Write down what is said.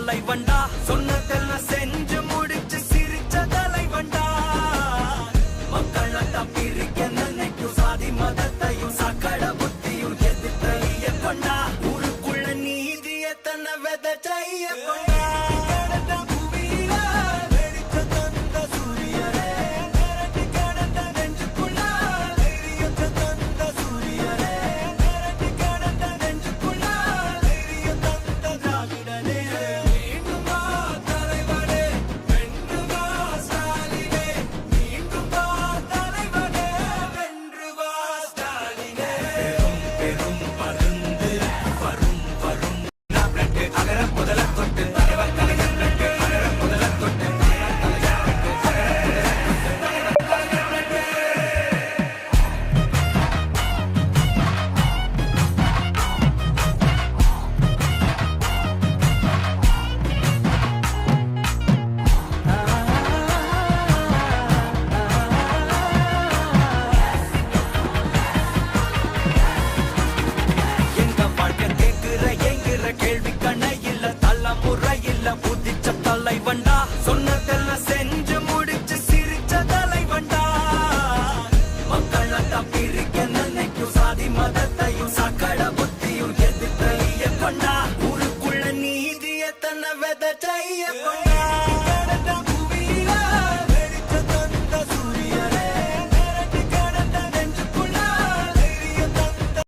தலைவண்டா சொன்னதெல்லாம் செஞ்சு முடிச்சு சிரிச்ச தலைவண்டா மக்கள பிரிக்க நினைக்கும் சாதி மதத்தையும் சக்கட புத்தியும் எதிர்த்தைய கொண்டா ஊருக்குள்ள நீதிய தன்னை விதைச்சைய கொண்டா தலைவண்டா சொன்னதெல்லாம் செஞ்சு முடிச்சு சிரிச்ச தலைவண்டா மக்கள பிரிக்க நினைக்கும் சாதி மதத்தையும் சக்கட புத்தியும் எதிர்த்தைய கொண்டா ஊருக்குள்ள நீதிய தன்னை விதைச்சைய கொண்டா